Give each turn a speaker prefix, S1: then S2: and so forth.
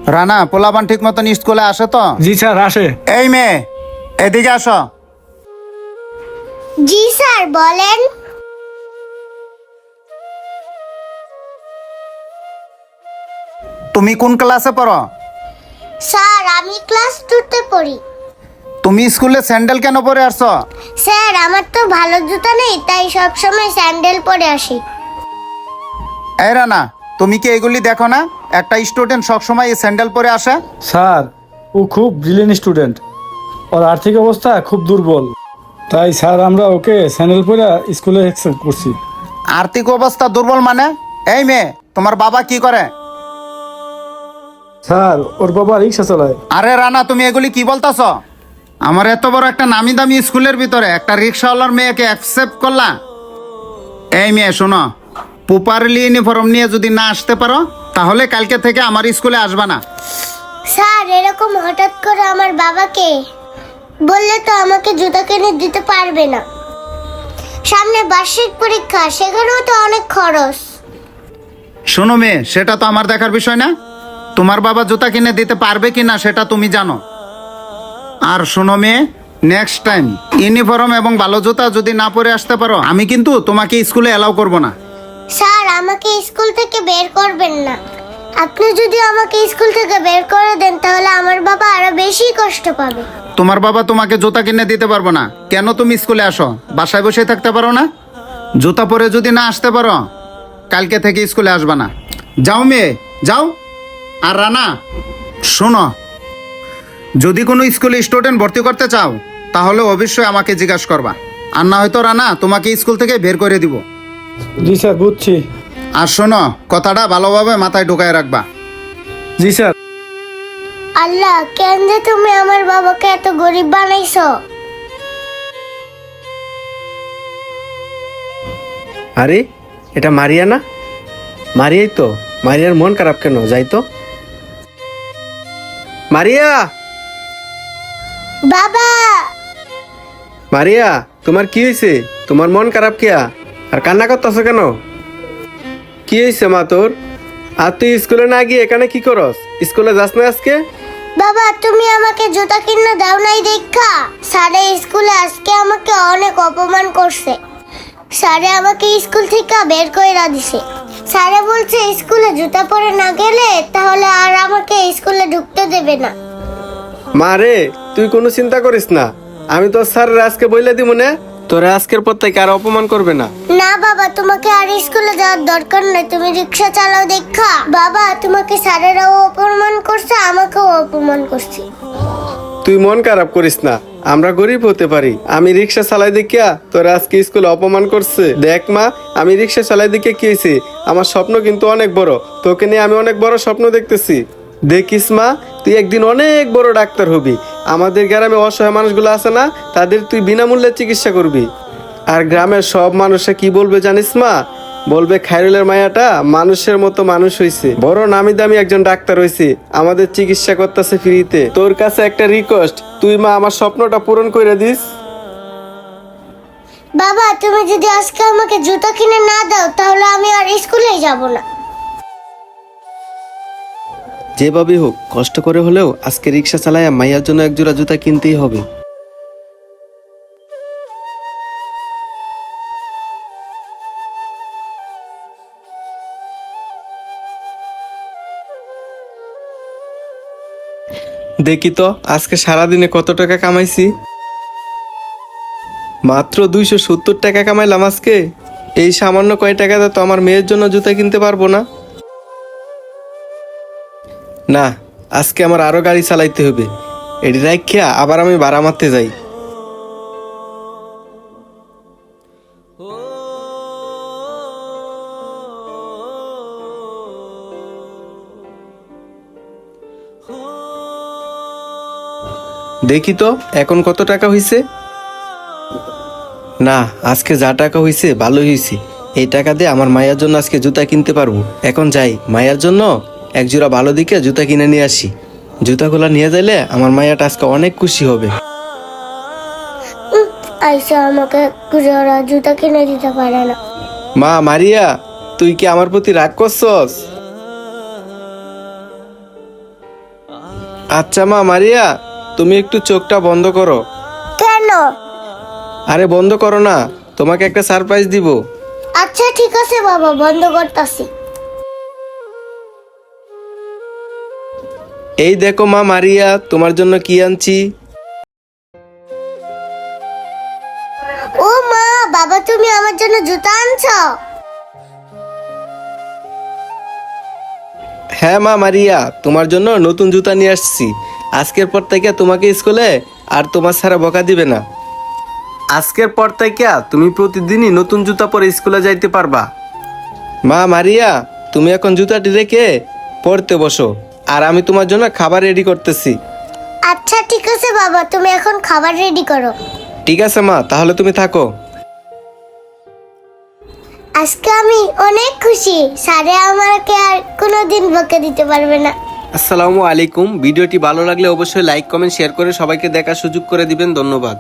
S1: রানা, পোলাপান ঠিক মতন স্কুলে আসে তো?
S2: জি স্যার আসে।
S1: এই মেয়ে, এদিকে আসো।
S3: জি স্যার, বলেন।
S1: তুমি কোন ক্লাসে পড়ো?
S3: স্যার, আমি ক্লাস 2-তে পড়ি।
S1: তুমি স্কুলে স্যান্ডেল কেন পরে আসছো?
S3: স্যার, আমার তো ভালো জুতা নেই, তাই সবসময় স্যান্ডেল পরে আসি।
S1: এই রানা, তুমি কি এগুলি দেখো না? একটা স্টুডেন্ট সবসময় এই স্যান্ডেল পরে আসে।
S2: স্যার, ও খুব ব্রিলিয়েন্ট স্টুডেন্ট, ওর আর্থিক অবস্থা খুব দুর্বল, তাই স্যার আমরা ওকে স্যান্ডেল পরে স্কুলে অ্যাকসেপ্ট করছি।
S1: আর্থিক অবস্থা দুর্বল মানে? এই মেয়ে, তোমার বাবা কি করে?
S2: স্যার, ওর বাবা রিক্সা চালায়।
S1: আরে রানা, তুমি এগুলি কি বলতাছ? আমার এত বড় একটা নামি দামি স্কুলের ভিতরে একটা রিক্সাওয়ালার মেয়েকে অ্যাকসেপ্ট করলা? এই মেয়ে শোনো, প্রপারলি ইউনিফর্ম নিয়ে যদি না আসতে পারো তাহলে কালকে থেকে আমার স্কুলে আসবা না।
S3: স্যার, এরকম হঠাৎ করে আমার বাবাকে বললে তো আমাকে জুতা কিনে দিতে পারবে না। সামনে বার্ষিক পরীক্ষা, সেখানেও তো অনেক খরচ।
S1: শোনো মেয়ে, সেটা তো আমার দেখার বিষয় না। তোমার বাবা জুতা কিনে দিতে পারবে কি না সেটা তুমি জানো। আর শোনো মেয়ে, নেক্সট টাইম ইউনিফর্ম এবং ভালো জুতা যদি না পরে আসতে পারো আমি কিন্তু তোমাকে স্কুলে অ্যালাউ করব না।
S3: স্যার, আমাকে স্কুল থেকে বের করবেন না। আপনি যদি আমাকে স্কুল থেকে বের করে দেন তাহলে আমার বাবা আরো বেশি কষ্ট পাবে।
S1: তোমার বাবা তোমাকে জুতা কিনে দিতে পারবো না। কেন তুমি স্কুলে আসো? বাসায় বসে থাকতে পারো না? জুতা পরে যদি না আসতে পারো কালকে থেকে স্কুলে আসবা না। যাও মেয়ে, যাও। আর রানা শোনো, যদি কোনো স্কুলে স্টুডেন্ট ভর্তি করতে চাও তাহলে অবশ্যই আমাকে জিজ্ঞাসা করবা, আর না হয়তো রানা তোমাকে স্কুল থেকে বের করে দিব।
S2: জি স্যার, বুঝছি।
S1: আর শোনো, কথাটা ভালোভাবে মাথায় ঢুকায় রাখবা।
S2: জি স্যার।
S3: আল্লাহ, কেন যে তুমি আমার বাবাকে এত গরিব বানাইছো?
S4: আরে, এটা মারিয়া না? মারিয়াই তো। মারিয়ার মন খারাপ কেন? যাই তো। মারিয়া,
S3: বাবা!
S4: মারিয়া, তোমার কি হয়েছে? তোমার মন খারাপ কিয়া? আর কান্না করতেছো কেন? কি হয়েছে মা তোর? আর তুই স্কুলে না গিয়ে এখানে কি করস? স্কুলে যাস না আজকে?
S3: বাবা, তুমি আমাকে জুতা কিনে দাও নাই দেখা? স্যারে স্কুলে আজকে আমাকে অনেক অপমান করছে। স্যারে আমাকে স্কুল থেকে বের করে দিছে। স্যারে বলছে স্কুলে জুতা পরে না গেলে তাহলে আর আমাকে স্কুলে ঢুকতে দেবে না।
S4: মা রে, তুই কোনো চিন্তা করিস না। আমি তো স্যার আজকে বইলে দিব না, তোরা আজকের পর থেকে আর অপমান করবে না।
S3: না বাবা, তোমাকে আর স্কুলে যাওয়ার দরকার নেই, তুমি রিক্সা চালাও দেখা। বাবা, তোমাকে স্যারেরাও অপমান করছে, আমাকেও অপমান করছে।
S4: তুই মন খারাপ করিস না, আমরা গরিব হতে পারি। আমি রিক্সা চালাই দেখিয়া তোরা আজকে স্কুলে অপমান করছে। দেখ মা, আমি রিক্সা চালাই দেখে কি হয়েছে? আমার স্বপ্ন কিন্তু অনেক বড়। তোকে নিয়ে আমি অনেক বড় স্বপ্ন দেখতেছি। দেখিস মা, তুই একদিন অনেক বড় ডাক্তার হবি। আমাদের গ্রামে অসহায় মানুষগুলো আছে না, তাদের তুই বিনামূল্যে চিকিৎসা করবি। আর গ্রামের সব মানুষে কি বলবে জানিস মা? বলবে খায়রুলের মায়াটা মানুষের মতো মানুষ হইছে, বড় নামি দামি একজন ডাক্তার হইছে, আমাদের চিকিৎসা করতেছে ফ্রিতে। তোর কাছে একটা রিকোয়েস্ট, তুই মা আমার স্বপ্নটা পূরণ করে দিস।
S3: বাবা, তুমি যদি আজকে আমাকে জুতা কিনে না দাও তাহলে আমি আর স্কুলে যাব না।
S4: যেভাবে হোক কষ্ট করে হলেও আজকে রিক্সা চালায়া মাইয়ার জন্য এক জোড়া জুতা কিনতেই হবে। দেখি তো আজকে সারাদিনে কত টাকা কামাইছি। মাত্র 270 টাকা কামাইলাম আজকে। এই সামান্য কয় টাকাতে তো আমার মেয়ের জন্য জুতা কিনতে পারবো না। না, আজকে আমার আরো গাড়ি চালাইতে হবে। এটি রাখিয়া আবার আমি ভাড়া মারতে যাই। দেখি তো এখন কত টাকা হইছে। না, আজকে যা টাকা হইছে ভালোই হইছে। এই টাকা দিয়ে আমার মায়ের জন্য আজকে জুতা কিনতে পারবো। এখন যাই, মায়ের জন্য এক জোড়া ভালো দিকে জুতা কিনে নিয়ে আসি। জুতাগুলা নিয়ে যাইলে আমার মায়াটা আজকে অনেক খুশি হবে।
S3: আইসা আমাকে জোড়া জুতা কিনে দিতে পারে না।
S4: মা মারিয়া, তুই কি আমার প্রতি রাগ করছস? আচ্ছা মা মারিয়া, তুমি একটু চোখটা বন্ধ করো।
S3: কেন?
S4: আরে বন্ধ করো না, তোমাকে একটা সারপ্রাইজ দিব।
S3: আচ্ছা ঠিক আছে বাবা, বন্ধ করতাছি।
S4: এই দেখো মা মারিয়া, তোমার জন্য কি আনছি।
S3: ও মা, বাবা তুমি আমার জন্য জুতা আনছো?
S4: হ্যাঁ মা মারিয়া, তোমার জন্য নতুন জুতা নিয়ে আসছি। আজকের পর থেকে তোমাকে স্কুলে আর তোমার স্যারা বকা দিবে না। আজকের পর থেকে তুমি প্রতিদিনই নতুন জুতা পরে স্কুলে যাইতে পারবা। মা মারিয়া, তুমি এখন জুতাটি রেখে পড়তে বসো, আর আমি তোমার জন্য খাবার রেডি করতেছি।
S3: আচ্ছা ঠিক আছে বাবা, তুমি এখন খাবার রেডি করো।
S4: ঠিক আছে মা, তাহলে তুমি থাকো।
S3: আজকে আমি অনেক খুশি, স্যারে আমাকে আর কোনোদিন বকে দিতে পারবে না।
S4: আসসালামু আলাইকুম। ভিডিওটি ভালো লাগলে অবশ্যই লাইক কমেন্ট শেয়ার করে সবাইকে দেখার সুযোগ করে দিবেন। ধন্যবাদ।